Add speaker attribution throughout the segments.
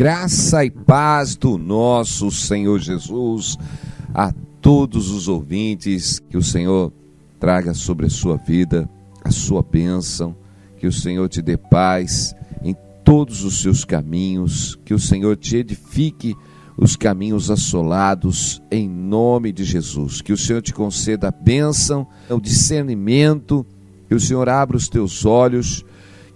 Speaker 1: Graça e paz do nosso Senhor Jesus a todos os ouvintes, que o Senhor traga sobre a sua vida a sua bênção, que o Senhor te dê paz em todos os seus caminhos, que o Senhor te edifique os caminhos assolados em nome de Jesus, que o Senhor te conceda a bênção, o discernimento, que o Senhor abra os teus olhos,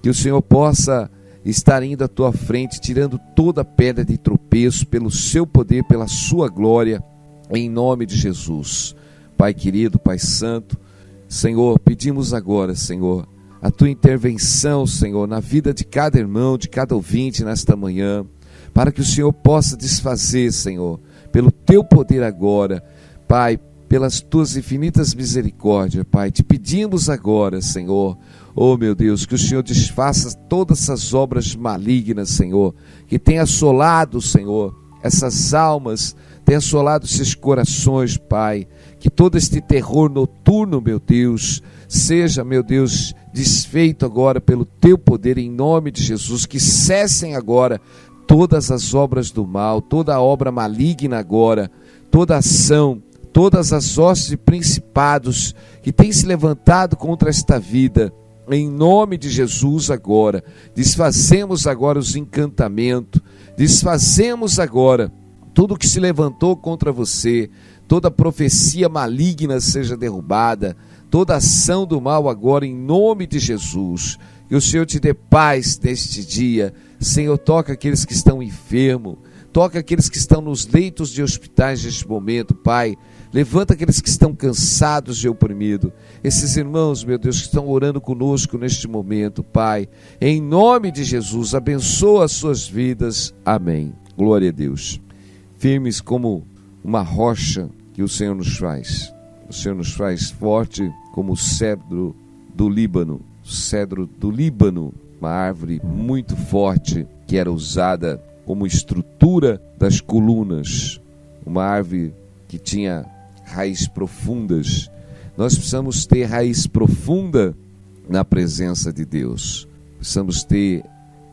Speaker 1: que o Senhor possa estar indo à tua frente, tirando toda pedra de tropeço pelo seu poder, pela sua glória, em nome de Jesus. Pai querido, Pai santo, Senhor, pedimos agora, Senhor, a tua intervenção, Senhor, na vida de cada irmão, de cada ouvinte nesta manhã, para que o Senhor possa desfazer, Senhor, pelo teu poder agora, Pai, pelas tuas infinitas misericórdias, Pai, te pedimos agora, Senhor, oh meu Deus, que o Senhor desfaça todas essas obras malignas, Senhor, que tem assolado, Senhor, essas almas, tem assolado esses corações, Pai, que todo este terror noturno, meu Deus, seja, meu Deus, desfeito agora pelo teu poder em nome de Jesus, que cessem agora todas as obras do mal, toda a obra maligna agora, toda ação, todas as hostes e principados que têm se levantado contra esta vida, em nome de Jesus agora, desfazemos agora os encantamentos, desfazemos agora tudo que se levantou contra você, toda profecia maligna seja derrubada, toda ação do mal agora em nome de Jesus, que o Senhor te dê paz neste dia. Senhor, toca aqueles que estão enfermos, toca aqueles que estão nos leitos de hospitais neste momento, Pai. Levanta aqueles que estão cansados e oprimidos. Esses irmãos, meu Deus, que estão orando conosco neste momento, Pai. Em nome de Jesus, abençoa as suas vidas. Amém. Glória a Deus. Firmes como uma rocha que o Senhor nos faz. O Senhor nos faz forte como o cedro do Líbano. O cedro do Líbano, uma árvore muito forte que era usada como estrutura das colunas. Uma árvore que tinha raízes profundas. Nós precisamos ter raiz profunda na presença de Deus. Precisamos ter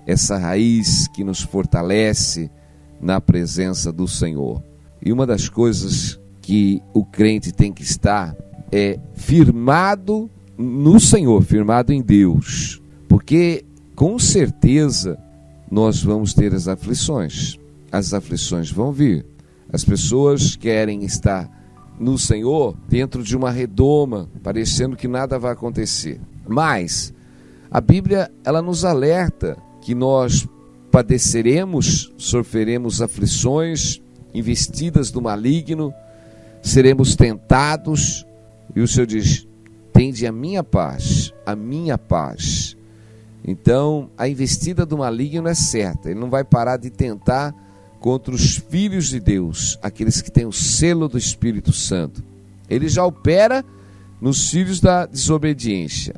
Speaker 1: essa raiz que nos fortalece na presença do Senhor. E uma das coisas que o crente tem que estar é firmado no Senhor, firmado em Deus. Porque com certeza nós vamos ter as aflições. As aflições vão vir. As pessoas querem estar no Senhor dentro de uma redoma, parecendo que nada vai acontecer. Mas a Bíblia, ela nos alerta que nós padeceremos, sofreremos aflições, investidas do maligno, seremos tentados, e o Senhor diz: tende a minha paz, a minha paz. Então, a investida do maligno é certa, ele não vai parar de tentar contra os filhos de Deus, aqueles que têm o selo do Espírito Santo. Ele já opera nos filhos da desobediência,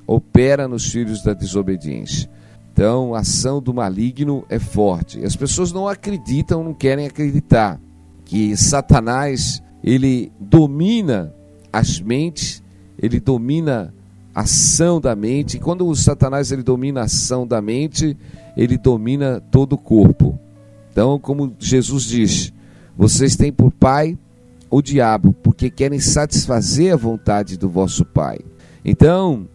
Speaker 1: Então, a ação do maligno é forte. E as pessoas não acreditam, não querem acreditar que Satanás, ele domina as mentes, ele domina a ação da mente. E quando o Satanás ele domina a ação da mente, ele domina todo o corpo. Então, como Jesus diz, vocês têm por pai o diabo, porque querem satisfazer a vontade do vosso pai. Então,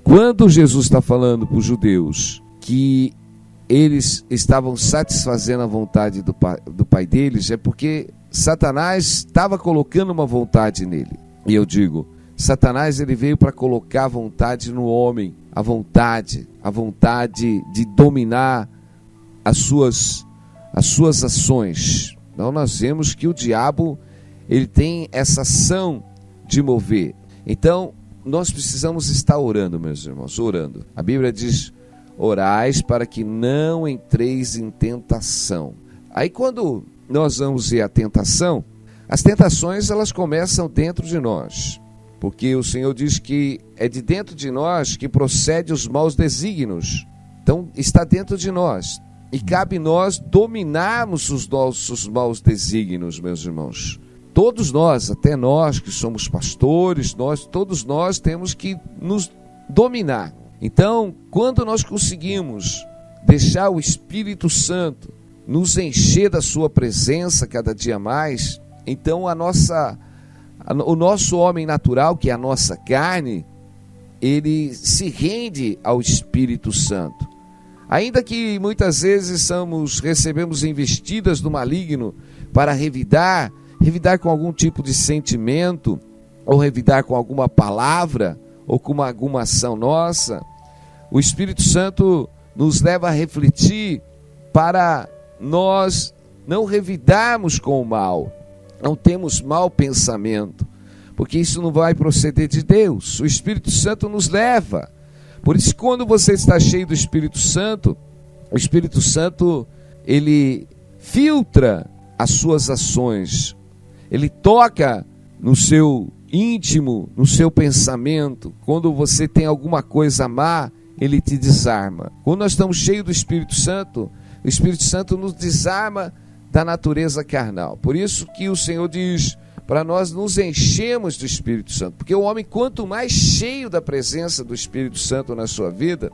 Speaker 1: quando Jesus está falando para os judeus que eles estavam satisfazendo a vontade do pai deles, é porque Satanás estava colocando uma vontade nele. E eu digo, Satanás ele veio para colocar a vontade no homem, a vontade de dominar as suas ações. Então nós vemos que o diabo ele tem essa ação de mover. Então nós precisamos estar orando, meus irmãos, orando. A Bíblia diz: orais para que não entreis em tentação. Aí quando nós vamos ver a tentação, as tentações elas começam dentro de nós, porque o Senhor diz que é de dentro de nós que procede os maus desígnios. Então está dentro de nós. E cabe nós dominarmos os nossos maus desígnios, meus irmãos. Todos nós, até nós que somos pastores, todos nós temos que nos dominar. Então, quando nós conseguimos deixar o Espírito Santo nos encher da sua presença cada dia mais, então o nosso homem natural, que é a nossa carne, ele se rende ao Espírito Santo. Ainda que muitas vezes recebemos investidas do maligno para revidar com algum tipo de sentimento, ou revidar com alguma palavra, ou com alguma ação nossa, o Espírito Santo nos leva a refletir para nós não revidarmos com o mal, não temos mau pensamento, porque isso não vai proceder de Deus. O Espírito Santo nos leva. Por isso, quando você está cheio do Espírito Santo, o Espírito Santo, ele filtra as suas ações, ele toca no seu íntimo, no seu pensamento. Quando você tem alguma coisa má, ele te desarma. Quando nós estamos cheios do Espírito Santo, o Espírito Santo nos desarma da natureza carnal. Por isso que o Senhor diz para nós nos enchemos do Espírito Santo, porque o homem, quanto mais cheio da presença do Espírito Santo na sua vida,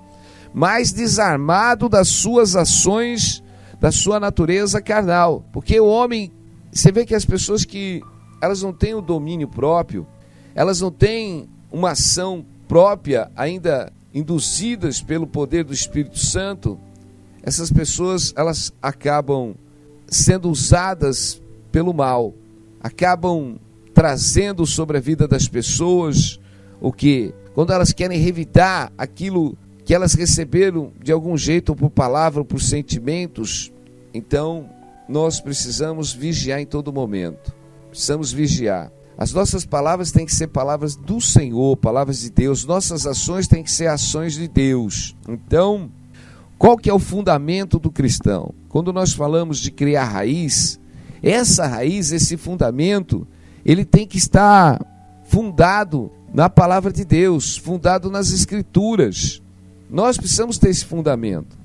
Speaker 1: mais desarmado das suas ações, da sua natureza carnal. Porque o homem, você vê que as pessoas que elas não têm o domínio próprio, elas não têm uma ação própria ainda induzidas pelo poder do Espírito Santo, essas pessoas elas acabam sendo usadas pelo mal, acabam trazendo sobre a vida das pessoas o que? Quando elas querem revidar aquilo que elas receberam de algum jeito, ou por palavra, ou por sentimentos, então nós precisamos vigiar em todo momento. Precisamos vigiar. As nossas palavras têm que ser palavras do Senhor, palavras de Deus. Nossas ações têm que ser ações de Deus. Então, qual que é o fundamento do cristão? Quando nós falamos de criar raiz, essa raiz, esse fundamento, ele tem que estar fundado na palavra de Deus, fundado nas Escrituras. Nós precisamos ter esse fundamento.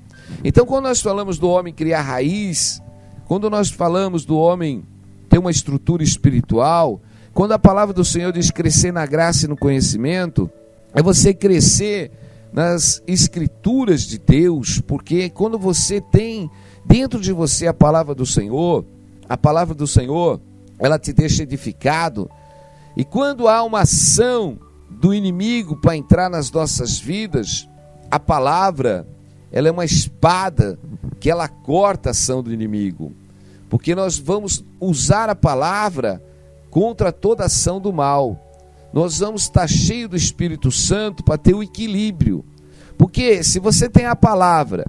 Speaker 1: Então, quando nós falamos do homem criar raiz, quando nós falamos do homem ter uma estrutura espiritual, quando a palavra do Senhor diz crescer na graça e no conhecimento, é você crescer nas Escrituras de Deus, porque quando você tem dentro de você a palavra do Senhor, ela te deixa edificado. E quando há uma ação do inimigo para entrar nas nossas vidas, a palavra, ela é uma espada que ela corta a ação do inimigo, porque nós vamos usar a palavra contra toda ação do mal. Nós vamos estar cheios do Espírito Santo para ter o equilíbrio, porque se você tem a palavra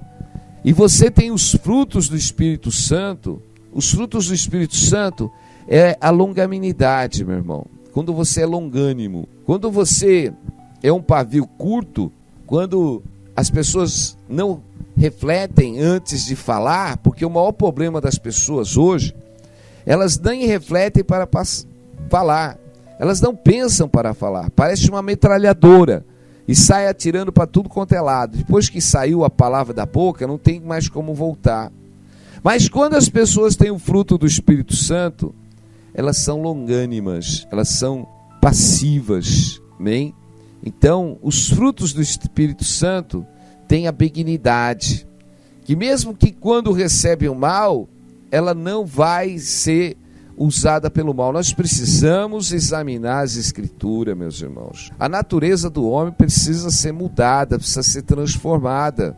Speaker 1: e você tem os frutos do Espírito Santo, os frutos do Espírito Santo é a longanimidade, meu irmão. Quando você é longânimo, quando você é um pavio curto, quando as pessoas não refletem antes de falar, porque o maior problema das pessoas hoje, elas nem refletem para falar, elas não pensam para falar, parece uma metralhadora e sai atirando para tudo quanto é lado. Depois que saiu a palavra da boca, não tem mais como voltar. Mas quando as pessoas têm o fruto do Espírito Santo, elas são longânimas, elas são passivas, amém? Então, os frutos do Espírito Santo têm a benignidade, que mesmo que quando recebe o mal, ela não vai ser usada pelo mal. Nós precisamos examinar as Escrituras, meus irmãos. A natureza do homem precisa ser mudada, precisa ser transformada.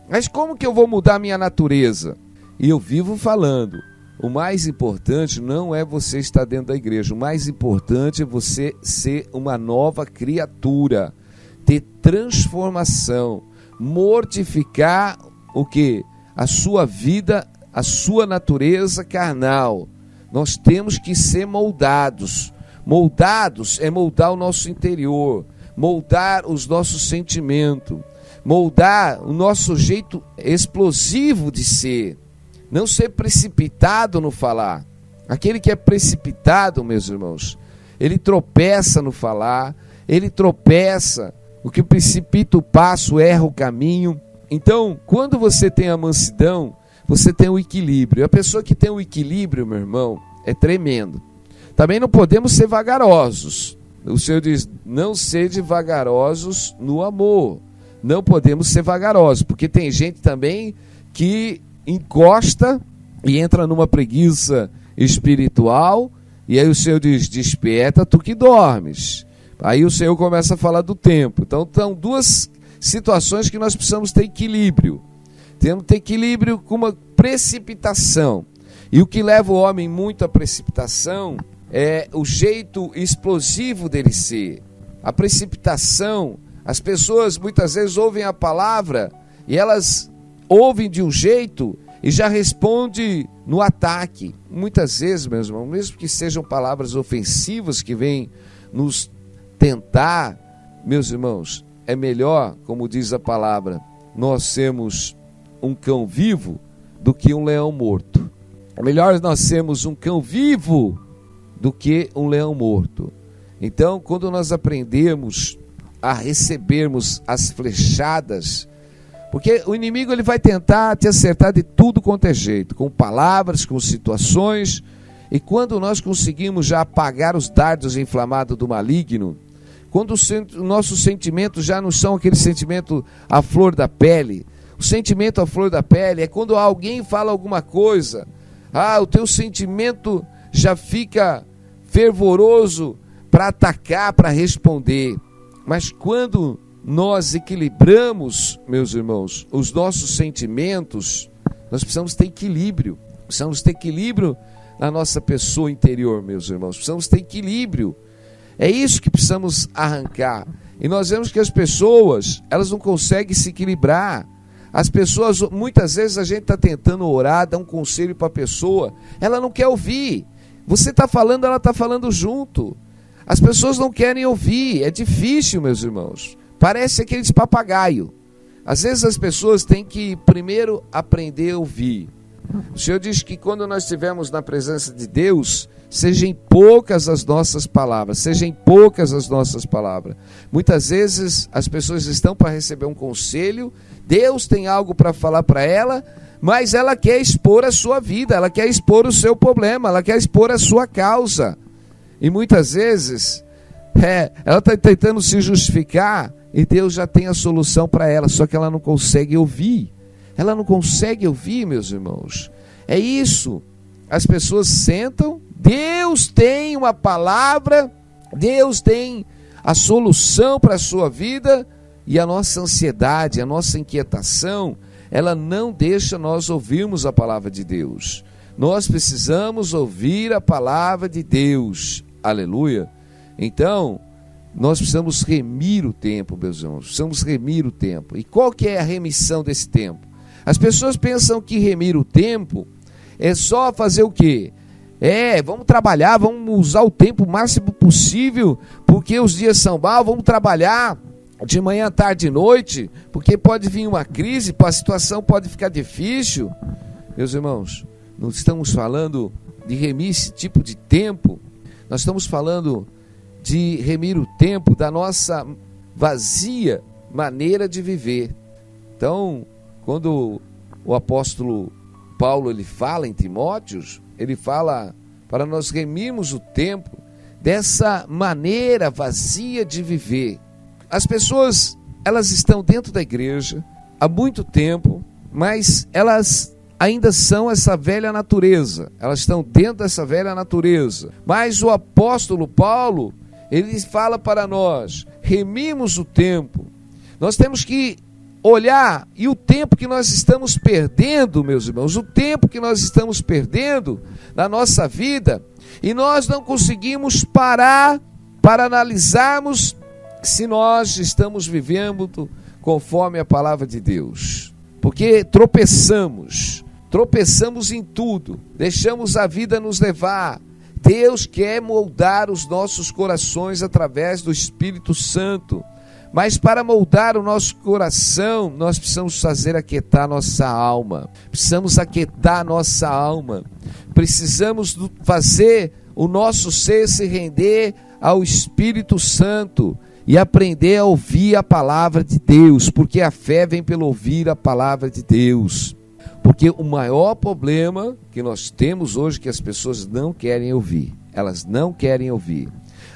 Speaker 1: Mas como que eu vou mudar a minha natureza? E eu vivo falando, o mais importante não é você estar dentro da igreja, o mais importante é você ser uma nova criatura, ter transformação, mortificar o que? A sua vida, a sua natureza carnal. Nós temos que ser moldados. Moldados é moldar o nosso interior, moldar os nossos sentimentos, moldar o nosso jeito explosivo de ser. Não ser precipitado no falar. Aquele que é precipitado, meus irmãos, ele tropeça no falar, ele tropeça, o que precipita o passo, erra o caminho. Então, quando você tem a mansidão, você tem o equilíbrio. A pessoa que tem o equilíbrio, meu irmão, é tremendo. Também não podemos ser vagarosos. O Senhor diz, não sede vagarosos no amor. Não podemos ser vagarosos, porque tem gente também que encosta e entra numa preguiça espiritual, e aí o Senhor diz: desperta, tu que dormes. Aí o Senhor começa a falar do tempo. Então, são duas situações que nós precisamos ter equilíbrio. Temos que ter equilíbrio com uma precipitação. E o que leva o homem muito à precipitação é o jeito explosivo dele ser. A precipitação, as pessoas muitas vezes ouvem a palavra e elas ouvem de um jeito e já responde no ataque. Muitas vezes, meus irmãos, mesmo que sejam palavras ofensivas que vêm nos tentar, meus irmãos, é melhor, como diz a palavra, nós sermos um cão vivo do que um leão morto. É melhor nós sermos um cão vivo do que um leão morto. Então, quando nós aprendemos a recebermos as flechadas, porque o inimigo ele vai tentar te acertar de tudo quanto é jeito, com palavras, com situações, e quando nós conseguimos já apagar os dardos inflamados do maligno, quando os nossos sentimentos já não são aquele sentimento à flor da pele. O sentimento à flor da pele é quando alguém fala alguma coisa, o teu sentimento já fica fervoroso para atacar, para responder. Mas quando nós equilibramos, meus irmãos, os nossos sentimentos, nós precisamos ter equilíbrio. Precisamos ter equilíbrio na nossa pessoa interior, meus irmãos. Precisamos ter equilíbrio. É isso que precisamos arrancar. E nós vemos que as pessoas, elas não conseguem se equilibrar. As pessoas, muitas vezes a gente está tentando orar, dar um conselho para a pessoa, ela não quer ouvir. Você está falando, ela está falando junto. As pessoas não querem ouvir, é difícil, meus irmãos. Parece aqueles papagaio. Às vezes as pessoas têm que primeiro aprender a ouvir. O Senhor diz que quando nós estivermos na presença de Deus, sejam poucas as nossas palavras, sejam poucas as nossas palavras. Muitas vezes as pessoas estão para receber um conselho, Deus tem algo para falar para ela, mas ela quer expor a sua vida, ela quer expor o seu problema, ela quer expor a sua causa. E muitas vezes ela está tentando se justificar e Deus já tem a solução para ela, só que ela não consegue ouvir. Ela não consegue ouvir, meus irmãos. É isso. As pessoas sentam, Deus tem uma palavra, Deus tem a solução para a sua vida, e a nossa ansiedade, a nossa inquietação, ela não deixa nós ouvirmos a palavra de Deus. Nós precisamos ouvir a palavra de Deus. Aleluia. Então, nós precisamos remir o tempo, meus irmãos. Precisamos remir o tempo. E qual que é a remissão desse tempo? As pessoas pensam que remir o tempo é só fazer o quê? Vamos trabalhar, vamos usar o tempo o máximo possível, porque os dias são maus, vamos trabalhar de manhã, tarde e noite, porque pode vir uma crise, a situação pode ficar difícil. Meus irmãos, não estamos falando de remir esse tipo de tempo, nós estamos falando de remir o tempo da nossa vazia maneira de viver. Então, quando o apóstolo Paulo ele fala em Timóteos, ele fala para nós remirmos o tempo dessa maneira vazia de viver. As pessoas, elas estão dentro da igreja há muito tempo, mas elas ainda são essa velha natureza, elas estão dentro dessa velha natureza. Mas o apóstolo Paulo, ele fala para nós, remimos o tempo. Nós temos que olhar, e o tempo que nós estamos perdendo, meus irmãos, o tempo que nós estamos perdendo na nossa vida, e nós não conseguimos parar para analisarmos se nós estamos vivendo conforme a palavra de Deus. Porque tropeçamos em tudo, deixamos a vida nos levar. Deus quer moldar os nossos corações através do Espírito Santo. Mas para moldar o nosso coração, nós precisamos fazer aquietar nossa alma. Precisamos aquietar nossa alma. Precisamos fazer o nosso ser se render ao Espírito Santo e aprender a ouvir a palavra de Deus, porque a fé vem pelo ouvir a palavra de Deus. Porque o maior problema que nós temos hoje é que as pessoas não querem ouvir. Elas não querem ouvir.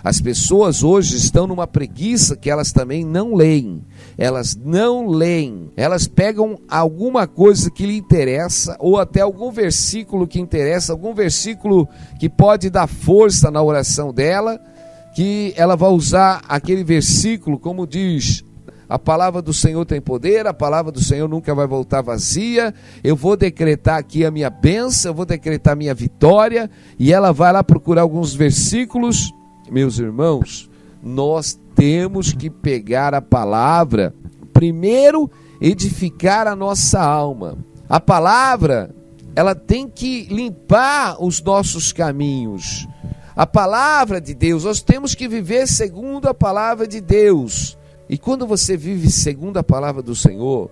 Speaker 1: As pessoas hoje estão numa preguiça que elas também não leem. Elas não leem. Elas pegam alguma coisa que lhe interessa, ou até algum versículo que interessa, algum versículo que pode dar força na oração dela, que ela vai usar aquele versículo, como diz: a palavra do Senhor tem poder, a palavra do Senhor nunca vai voltar vazia, eu vou decretar aqui a minha bênção, eu vou decretar a minha vitória, e ela vai lá procurar alguns versículos. Meus irmãos, nós temos que pegar a palavra, primeiro edificar a nossa alma. A palavra, ela tem que limpar os nossos caminhos. A palavra de Deus, nós temos que viver segundo a palavra de Deus. E quando você vive segundo a palavra do Senhor,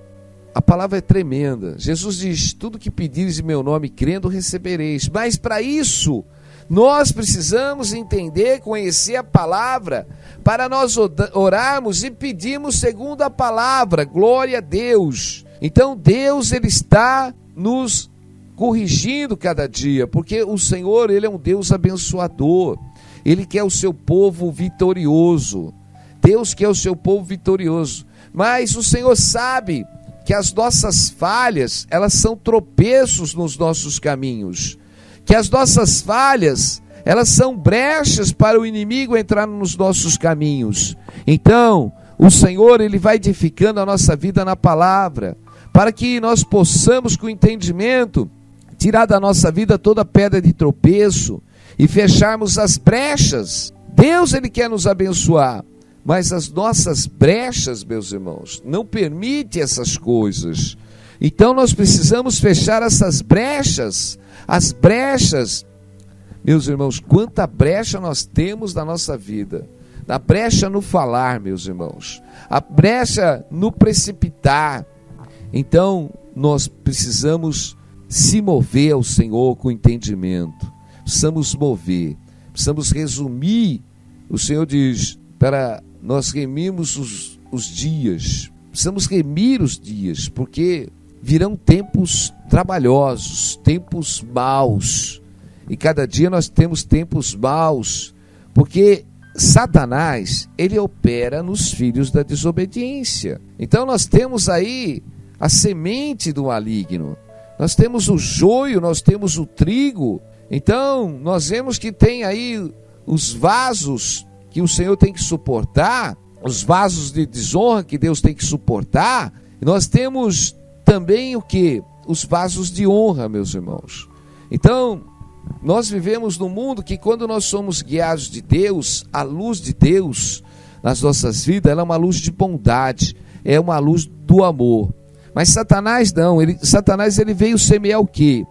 Speaker 1: a palavra é tremenda. Jesus diz: tudo que pedires em meu nome, crendo, recebereis. Mas para isso, nós precisamos entender, conhecer a palavra, para nós orarmos e pedirmos segundo a palavra. Glória a Deus. Então Deus, Ele está nos corrigindo cada dia, porque o Senhor, Ele é um Deus abençoador. Ele quer o seu povo vitorioso. Deus quer o seu povo vitorioso. Mas o Senhor sabe que as nossas falhas, elas são tropeços nos nossos caminhos. Que as nossas falhas, elas são brechas para o inimigo entrar nos nossos caminhos. Então, o Senhor, Ele vai edificando a nossa vida na palavra, para que nós possamos, com entendimento, tirar da nossa vida toda pedra de tropeço e fecharmos as brechas. Deus, Ele quer nos abençoar, mas as nossas brechas, meus irmãos, não permite essas coisas. Então nós precisamos fechar essas brechas. As brechas, meus irmãos, quanta brecha nós temos na nossa vida. A brecha no falar, meus irmãos, a brecha no precipitar. Então nós precisamos se mover ao Senhor com entendimento. Precisamos mover, precisamos resumir. O Senhor diz para nós remirmos os dias. Precisamos remir os dias, porque virão tempos trabalhosos, tempos maus. E cada dia nós temos tempos maus, porque Satanás, ele opera nos filhos da desobediência. Então nós temos aí a semente do maligno. Nós temos o joio, nós temos o trigo. Então nós vemos que tem aí os vasos que o Senhor tem que suportar, os vasos de desonra que Deus tem que suportar. E nós temos também o que? Os vasos de honra, meus irmãos. Então, nós vivemos num mundo que, quando nós somos guiados de Deus, a luz de Deus nas nossas vidas, ela é uma luz de bondade, é uma luz do amor. Mas Satanás não, Satanás veio semear o quê?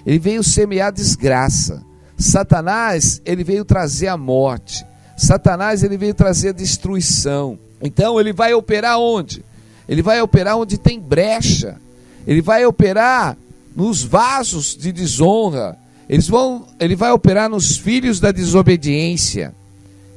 Speaker 1: Ele veio semear desgraça. Satanás, ele veio trazer a morte. Satanás, ele veio trazer a destruição. Então ele vai operar onde? Ele vai operar onde tem brecha. Ele vai operar nos vasos de desonra. Ele vai operar nos filhos da desobediência.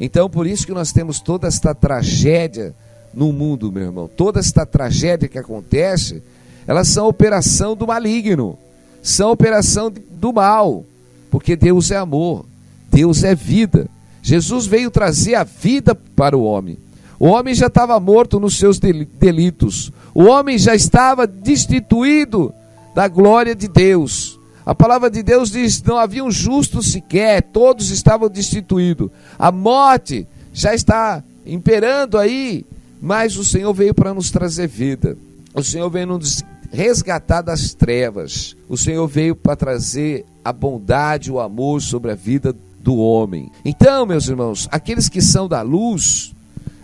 Speaker 1: Então por isso que nós temos toda esta tragédia no mundo, meu irmão. Toda esta tragédia que acontece, elas são operação do maligno, são operação do mal, porque Deus é amor, Deus é vida. Jesus veio trazer a vida para o homem. O homem já estava morto nos seus delitos. O homem já estava destituído da glória de Deus. A palavra de Deus diz: não havia um justo sequer, todos estavam destituídos. A morte já está imperando aí, mas o Senhor veio para nos trazer vida. O Senhor veio nos resgatar das trevas. O Senhor veio para trazer a bondade, o amor sobre a vida do homem. Então, meus irmãos, aqueles que são da luz,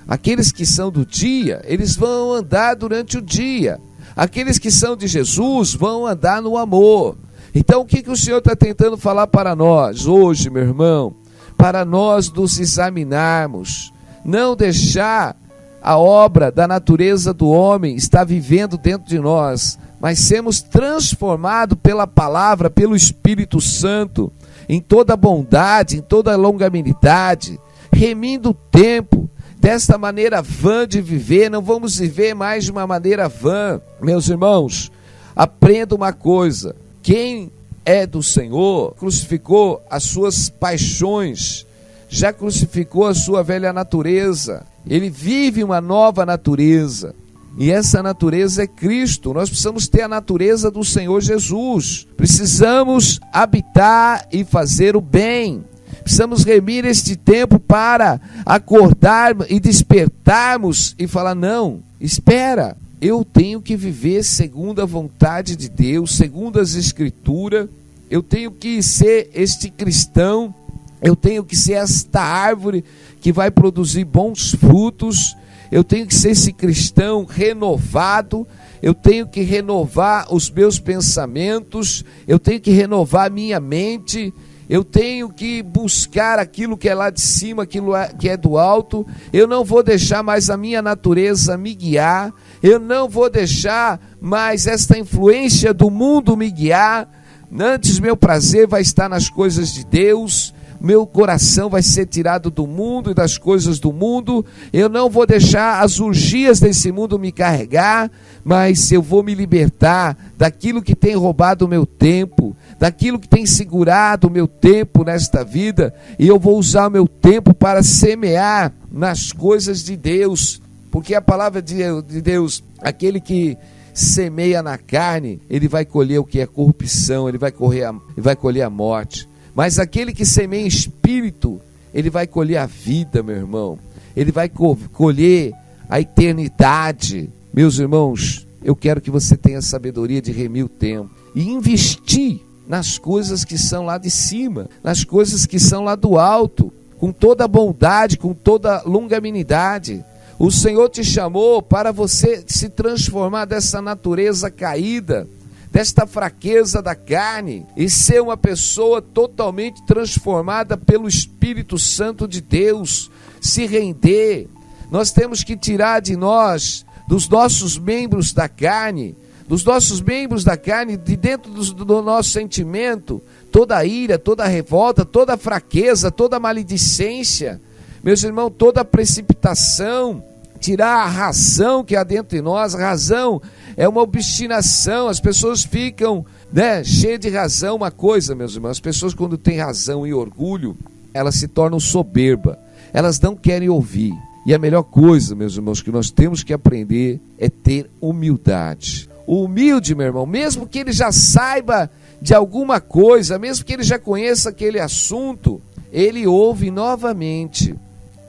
Speaker 1: aqueles que são do dia, eles vão andar durante o dia. Aqueles que são de Jesus vão andar no amor. Então o que o Senhor está tentando falar para nós hoje, meu irmão? Para nós nos examinarmos, não deixar a obra da natureza do homem estar vivendo dentro de nós, mas sermos transformados pela palavra, pelo Espírito Santo, em toda bondade, em toda longanimidade, remindo o tempo. Desta maneira vã de viver, não vamos viver mais de uma maneira vã. Meus irmãos, aprenda uma coisa: quem é do Senhor crucificou as suas paixões. já crucificou a sua velha natureza. Ele vive uma nova natureza. E essa natureza é Cristo. Nós precisamos ter a natureza do Senhor Jesus. Precisamos habitar e fazer o bem. Precisamos remir este tempo para acordar e despertarmos e falar: não, espera, eu tenho que viver segundo a vontade de Deus, segundo as Escrituras. Eu tenho que ser este cristão, eu tenho que ser esta árvore que vai produzir bons frutos. Eu tenho que ser esse cristão renovado, eu tenho que renovar os meus pensamentos, eu tenho que renovar a minha mente, eu tenho que buscar aquilo que é lá de cima, aquilo que é do alto. Eu não vou deixar mais a minha natureza me guiar, eu não vou deixar mais esta influência do mundo me guiar. Antes meu prazer vai estar nas coisas de Deus, meu coração vai ser tirado do mundo e das coisas do mundo. Eu não vou deixar as urgias desse mundo me carregar, mas eu vou me libertar daquilo que tem roubado o meu tempo, daquilo que tem segurado o meu tempo nesta vida, e eu vou usar o meu tempo para semear nas coisas de Deus, porque a palavra de Deus, aquele que semeia na carne, ele vai colher o que é corrupção, ele vai colher a morte. Mas aquele que semeia em espírito, ele vai colher a vida, meu irmão. Ele vai colher a eternidade. Meus irmãos, eu quero que você tenha sabedoria de remir o tempo e investir nas coisas que são lá de cima, nas coisas que são lá do alto, com toda a bondade, com toda a longanimidade. O Senhor te chamou para você se transformar dessa natureza caída, desta fraqueza da carne, e ser uma pessoa totalmente transformada pelo Espírito Santo de Deus, se render. Nós temos que tirar de nós, dos nossos membros da carne, de dentro do nosso sentimento, toda a ira, toda a revolta, toda a fraqueza, toda a maledicência, meus irmãos, toda a precipitação, tirar a razão que há dentro de nós. A razão é uma obstinação, as pessoas ficam, cheias de razão. Uma coisa, meus irmãos, as pessoas quando têm razão e orgulho, elas se tornam soberba, elas não querem ouvir. E a melhor coisa, meus irmãos, que nós temos que aprender é ter humildade. O humilde, meu irmão, mesmo que ele já saiba de alguma coisa, mesmo que ele já conheça aquele assunto, ele ouve novamente,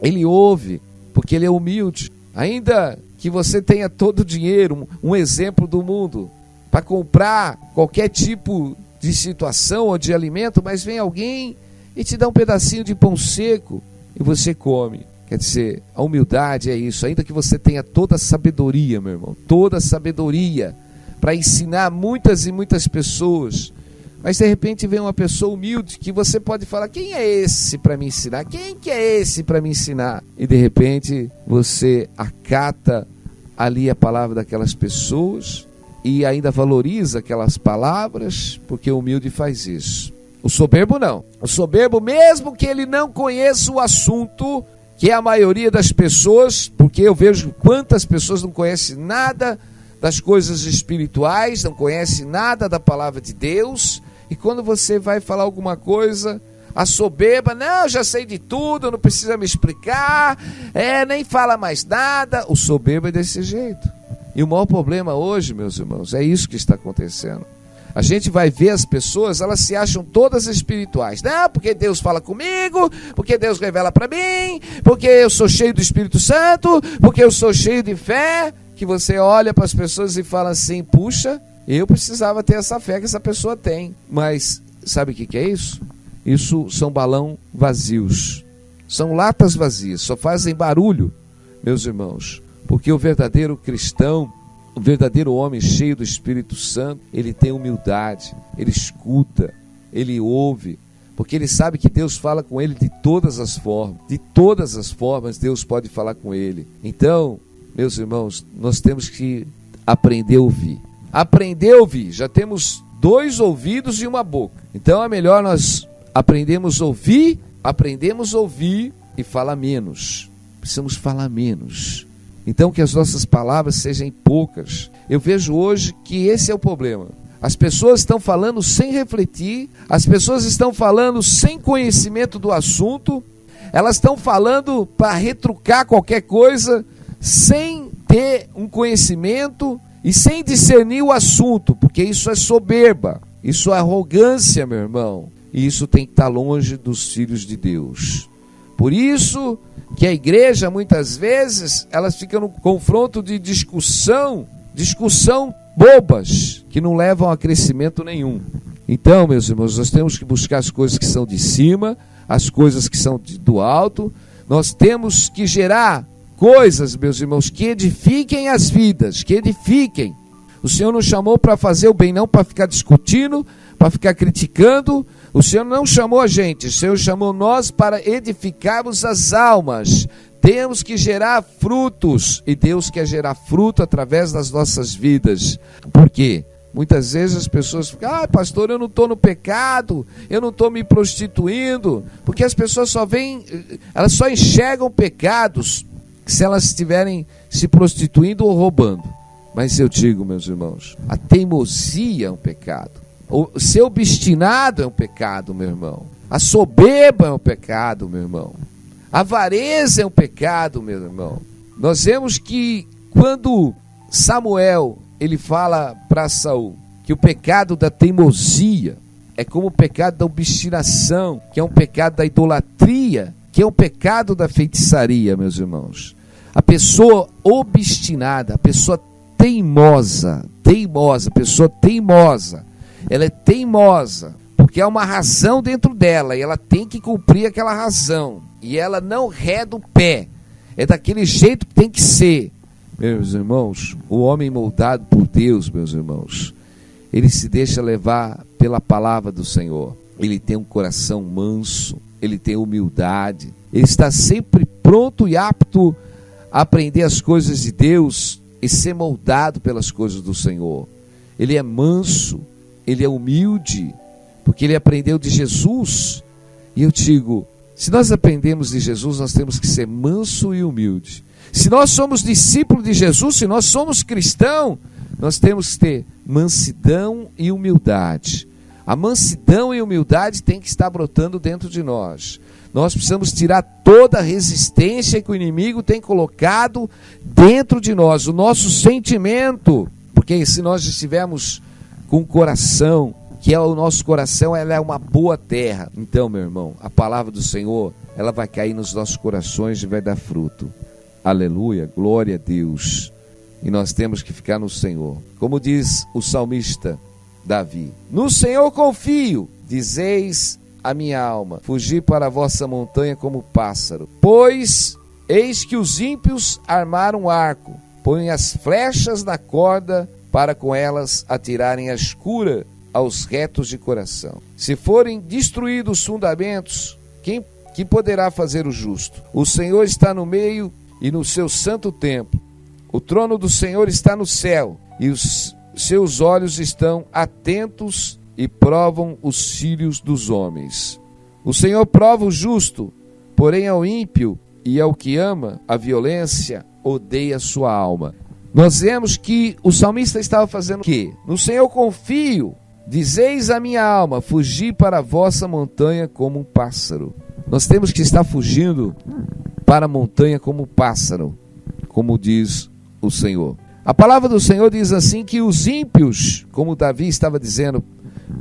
Speaker 1: ele ouve, porque ele é humilde. Ainda que você tenha todo o dinheiro, um exemplo do mundo, para comprar qualquer tipo de situação ou de alimento, mas vem alguém e te dá um pedacinho de pão seco e você come. Quer dizer, a humildade é isso. Ainda que você tenha toda a sabedoria, meu irmão, toda a sabedoria para ensinar muitas e muitas pessoas, mas de repente vem uma pessoa humilde que você pode falar: quem é esse para me ensinar? Quem que é esse para me ensinar? E de repente você acata ali a palavra daquelas pessoas e ainda valoriza aquelas palavras, porque o humilde faz isso. O soberbo não. O soberbo, mesmo que ele não conheça o assunto, que é a maioria das pessoas, porque eu vejo quantas pessoas não conhecem nada das coisas espirituais, não conhecem nada da palavra de Deus. E quando você vai falar alguma coisa, a soberba: não, já sei de tudo, não precisa me explicar, nem fala mais nada. O soberbo é desse jeito. E o maior problema hoje, meus irmãos, é isso que está acontecendo. A gente vai ver as pessoas, elas se acham todas espirituais. Não, porque Deus fala comigo, porque Deus revela para mim, porque eu sou cheio do Espírito Santo, porque eu sou cheio de fé. Que você olha para as pessoas e fala assim: puxa, eu precisava ter essa fé que essa pessoa tem. Mas sabe o que é isso? Isso são balão vazios, são latas vazias, só fazem barulho, meus irmãos. Porque o verdadeiro cristão, o verdadeiro homem cheio do Espírito Santo, ele tem humildade, ele escuta, ele ouve, porque ele sabe que Deus fala com ele de todas as formas Deus pode falar com ele. Então, meus irmãos, nós temos que aprender a ouvir. Aprender a ouvir. Já temos 2 ouvidos e uma boca. Então é melhor nós aprendemos a ouvir e falar menos. Precisamos falar menos. Então que as nossas palavras sejam poucas. Eu vejo hoje que esse é o problema. As pessoas estão falando sem refletir, as pessoas estão falando sem conhecimento do assunto, elas estão falando para retrucar qualquer coisa, sem ter um conhecimento e sem discernir o assunto, porque isso é soberba, isso é arrogância, meu irmão, e isso tem que estar longe dos filhos de Deus. Por isso que a igreja, muitas vezes, elas ficam no confronto de discussão bobas, que não levam a crescimento nenhum. Então, meus irmãos, nós temos que buscar as coisas que são de cima, as coisas que são do alto. Nós temos que gerar coisas, meus irmãos, que edifiquem as vidas, que edifiquem. O Senhor nos chamou para fazer o bem, não para ficar discutindo, para ficar criticando. O Senhor não chamou a gente, o Senhor chamou nós para edificarmos as almas. Temos que gerar frutos, e Deus quer gerar fruto através das nossas vidas. Por quê? Muitas vezes as pessoas ficam, pastor, eu não estou no pecado, eu não estou me prostituindo, porque as pessoas elas só enxergam pecados se elas estiverem se prostituindo ou roubando. Mas eu digo, meus irmãos, a teimosia é um pecado, o ser obstinado é um pecado, meu irmão, a soberba é um pecado, meu irmão, a avareza é um pecado, meu irmão. Nós vemos que quando Samuel ele fala para Saul que o pecado da teimosia é como o pecado da obstinação, que é um pecado da idolatria, que é um pecado da feitiçaria, meus irmãos. A pessoa obstinada, a pessoa teimosa, ela é teimosa, porque há uma razão dentro dela, e ela tem que cumprir aquela razão, e ela não reda o pé, é daquele jeito que tem que ser. Meus irmãos, o homem moldado por Deus, meus irmãos, ele se deixa levar pela palavra do Senhor. Ele tem um coração manso, ele tem humildade, ele está sempre pronto e apto a aprender as coisas de Deus e ser moldado pelas coisas do Senhor. Ele é manso, ele é humilde, porque ele aprendeu de Jesus. E eu digo, se nós aprendemos de Jesus, nós temos que ser manso e humilde. Se nós somos discípulos de Jesus, se nós somos cristãos, nós temos que ter mansidão e humildade. A mansidão e humildade tem que estar brotando dentro de nós. Nós precisamos tirar toda a resistência que o inimigo tem colocado dentro de nós, o nosso sentimento. Porque se nós estivermos com o coração, que é o nosso coração, ela é uma boa terra. Então, meu irmão, a palavra do Senhor, ela vai cair nos nossos corações e vai dar fruto. Aleluia, glória a Deus. E nós temos que ficar no Senhor. Como diz o salmista Davi: no Senhor confio, dizeis a minha alma, fugi para a vossa montanha como pássaro. Pois eis que os ímpios armaram um arco, põem as flechas na corda, para com elas atirarem a escura aos retos de coração. Se forem destruídos os fundamentos, quem poderá fazer o justo? O Senhor está no meio e no seu santo templo. O trono do Senhor está no céu, e os seus olhos estão atentos e provam os filhos dos homens. O Senhor prova o justo, porém ao ímpio e ao que ama a violência odeia sua alma. Nós vemos que o salmista estava fazendo o quê? No Senhor confio, dizeis a minha alma, fugi para a vossa montanha como um pássaro. Nós temos que estar fugindo para a montanha como um pássaro, como diz o Senhor. A palavra do Senhor diz assim que os ímpios, como Davi estava dizendo,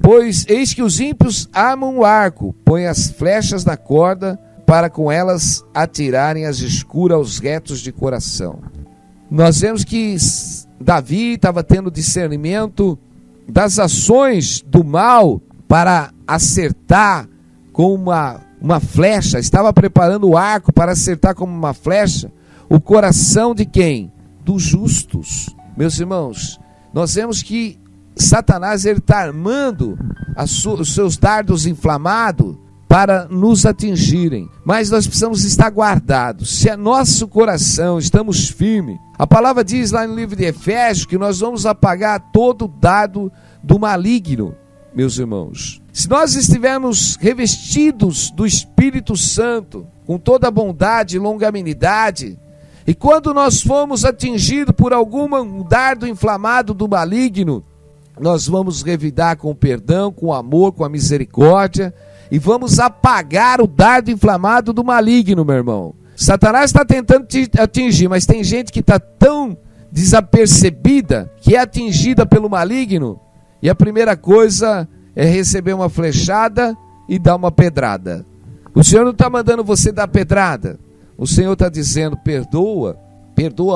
Speaker 1: pois eis que os ímpios armam o arco, põem as flechas na corda, para com elas atirarem as escuras aos retos de coração. Nós vemos que Davi estava tendo discernimento das ações do mal para acertar com uma flecha, estava preparando o arco para acertar como uma flecha o coração de quem? Dos justos. Meus irmãos, nós vemos que Satanás está armando os seus dardos inflamados para nos atingirem, mas nós precisamos estar guardados. Se é nosso coração, estamos firmes. A palavra diz lá no livro de Efésios que nós vamos apagar todo o dardo do maligno, meus irmãos. Se nós estivermos revestidos do Espírito Santo, com toda a bondade e longanimidade, e quando nós formos atingidos por algum dardo inflamado do maligno, nós vamos revidar com o perdão, com o amor, com a misericórdia, e vamos apagar o dardo inflamado do maligno, meu irmão. Satanás está tentando te atingir, mas tem gente que está tão desapercebida que é atingida pelo maligno, e a primeira coisa é receber uma flechada e dar uma pedrada. O Senhor não está mandando você dar pedrada, o Senhor está dizendo: perdoa,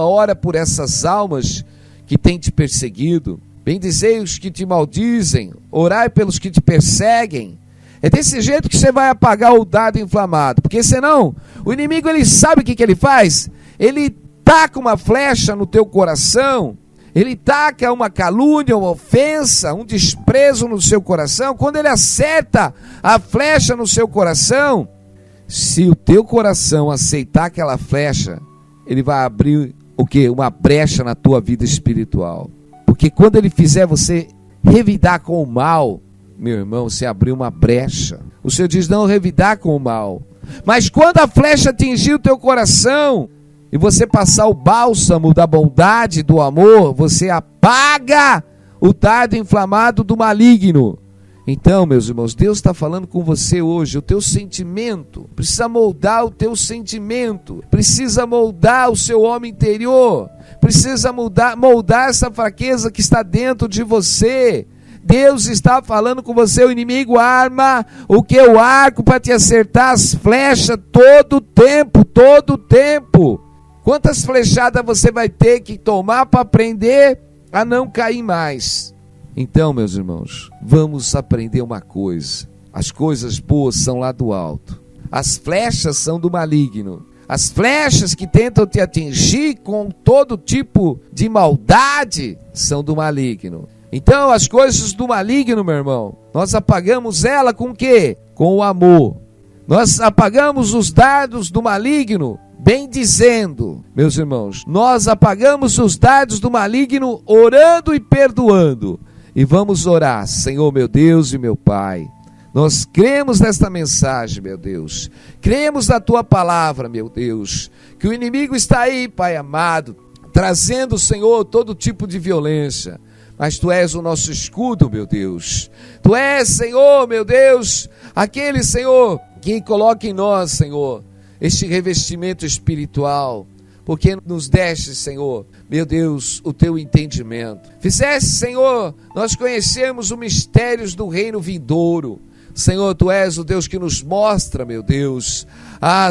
Speaker 1: ora por essas almas que têm te perseguido, bendizei os que te maldizem, orai pelos que te perseguem. É desse jeito que você vai apagar o dardo inflamado, porque senão o inimigo, ele sabe o que ele faz? Ele taca uma flecha no teu coração, ele taca uma calúnia, uma ofensa, um desprezo no seu coração. Quando ele acerta a flecha no seu coração, se o teu coração aceitar aquela flecha, ele vai abrir o quê? Uma brecha na tua vida espiritual. Porque quando ele fizer você revidar com o mal, meu irmão, você abriu uma brecha. O Senhor diz: não revidar com o mal. Mas quando a flecha atingir o teu coração e você passar o bálsamo da bondade, do amor, você apaga o dardo inflamado do maligno. Então, meus irmãos, Deus está falando com você hoje. O teu sentimento precisa moldar o teu sentimento, precisa moldar o seu homem interior, precisa moldar essa fraqueza que está dentro de você. Deus está falando com você. O inimigo arma o que? O arco para te acertar as flechas todo o tempo. Quantas flechadas você vai ter que tomar para aprender a não cair mais? Então, meus irmãos, vamos aprender uma coisa: as coisas boas são lá do alto, as flechas são do maligno. As flechas que tentam te atingir com todo tipo de maldade são do maligno. Então, as coisas do maligno, meu irmão, nós apagamos ela com o quê? Com o amor. Nós apagamos os dardos do maligno, bem dizendo, meus irmãos, nós apagamos os dardos do maligno orando e perdoando. E vamos orar: Senhor, meu Deus e meu Pai, nós cremos nesta mensagem, meu Deus, cremos na Tua palavra, meu Deus, que o inimigo está aí, Pai amado, trazendo, Senhor, todo tipo de violência, mas Tu és o nosso escudo, meu Deus. Tu és, Senhor, meu Deus, aquele, Senhor, que coloca em nós, Senhor, este revestimento espiritual, porque nos deste, Senhor, meu Deus, o Teu entendimento. Fizeste, Senhor, nós conhecemos os mistérios do reino vindouro. Senhor, Tu és o Deus que nos mostra, meu Deus,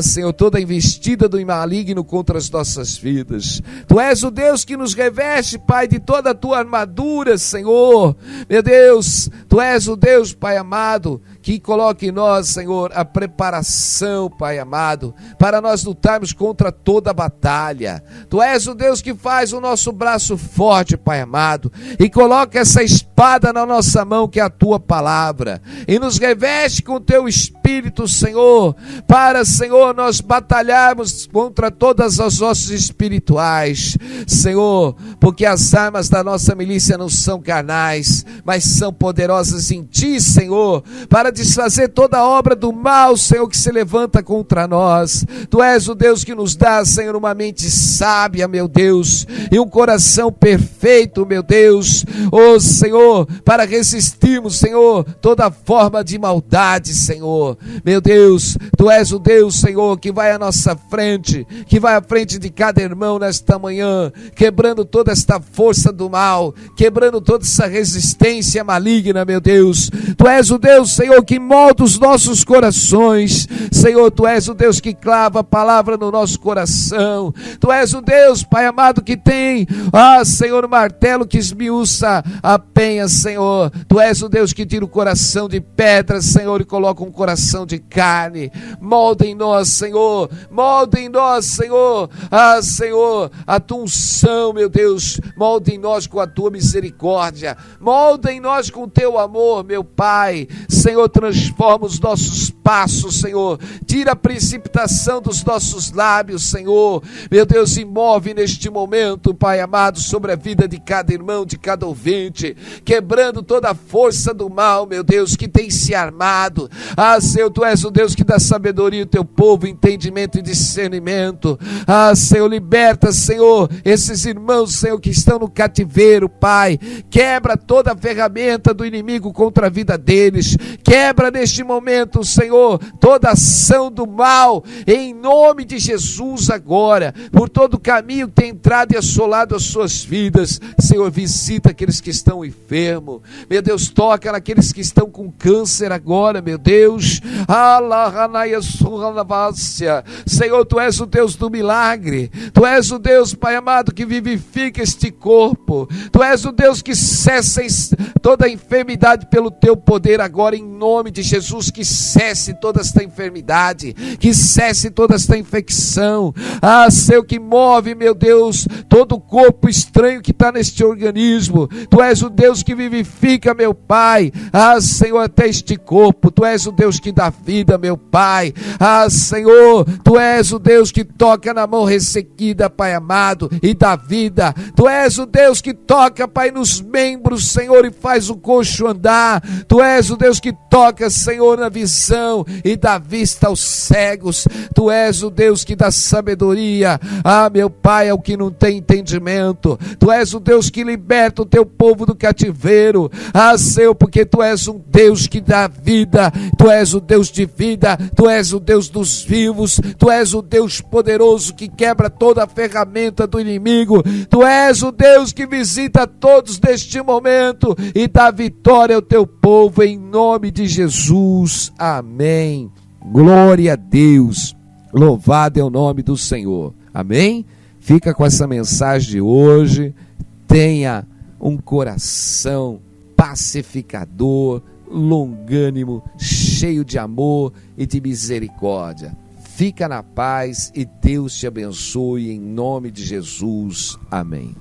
Speaker 1: Senhor, toda a investida do maligno contra as nossas vidas. Tu és o Deus que nos reveste, Pai, de toda a Tua armadura, Senhor. Meu Deus, Tu és o Deus, Pai amado, que coloca em nós, Senhor, a preparação, Pai amado, para nós lutarmos contra toda a batalha. Tu és o Deus que faz o nosso braço forte, Pai amado, e coloca essa espada na nossa mão, que é a Tua palavra, e nos reveste com o Teu Espírito, Senhor, para, Senhor, nós batalharmos contra todas as hostes espirituais, Senhor, porque as armas da nossa milícia não são carnais, mas são poderosas em Ti, Senhor, para desfazer toda a obra do mal, Senhor, que se levanta contra nós. Tu és o Deus que nos dá, Senhor, uma mente sábia, meu Deus, e um coração perfeito, meu Deus, oh Senhor, para resistirmos, Senhor, toda forma de maldade, Senhor. Meu Deus, Tu és o Deus, Senhor, que vai à nossa frente, que vai à frente de cada irmão nesta manhã, quebrando toda esta força do mal, quebrando toda essa resistência maligna, meu Deus. Tu és o Deus, Senhor, que molda os nossos corações. Senhor, Tu és o Deus que clava a palavra no nosso coração. Tu és o Deus, Pai amado, que tem, Senhor, o martelo que esmiuça a penha, Senhor. Tu és o Deus que tira o coração de pedra, Senhor, e coloca um coração de carne. Molda em nós, Senhor, molda em nós, Senhor, Senhor, a Tua unção, meu Deus, molda em nós com a Tua misericórdia, molda em nós com o Teu amor, meu Pai. Senhor, transforma os nossos passo, Senhor. Tira a precipitação dos nossos lábios, Senhor. Meu Deus, e move neste momento, Pai amado, sobre a vida de cada irmão, de cada ouvinte, quebrando toda a força do mal, meu Deus, que tem se armado. Senhor, Tu és o Deus que dá sabedoria ao Teu povo, entendimento e discernimento. Senhor, liberta, Senhor, esses irmãos, Senhor, que estão no cativeiro, Pai. Quebra toda a ferramenta do inimigo contra a vida deles. Quebra neste momento, Senhor, toda ação do mal, em nome de Jesus agora, por todo o caminho que tem entrado e assolado as suas vidas. Senhor, visita aqueles que estão enfermos. Meu Deus, toca naqueles que estão com câncer agora, meu Deus. Senhor, Tu és o Deus do milagre. Tu és o Deus, Pai amado, que vivifica este corpo. Tu és o Deus que cessa toda a enfermidade pelo Teu poder agora, em nome de Jesus. Que cesse toda esta enfermidade, que cesse toda esta infecção. Senhor, que move, meu Deus, todo o corpo estranho que está neste organismo. Tu és o Deus que vivifica, meu Pai. Senhor, até este corpo. Tu és o Deus que dá vida, meu Pai. Senhor, Tu és o Deus que toca na mão ressequida, Pai amado, e dá vida. Tu és o Deus que toca, Pai, nos membros, Senhor, e faz o coxo andar. Tu és o Deus que toca, Senhor, na visão e dá vista aos cegos. Tu és o Deus que dá sabedoria, meu Pai, ao que não tem entendimento. Tu és o Deus que liberta o Teu povo do cativeiro, Senhor, porque Tu és um Deus que dá vida. Tu és o Deus de vida. Tu és o Deus dos vivos. Tu és o Deus poderoso que quebra toda a ferramenta do inimigo. Tu és o Deus que visita todos neste momento e dá vitória ao Teu povo, em nome de Jesus. Amém. Glória a Deus. Louvado é o nome do Senhor. Amém? Fica com essa mensagem de hoje. Tenha um coração pacificador, longânimo, cheio de amor e de misericórdia. Fica na paz e Deus te abençoe em nome de Jesus. Amém.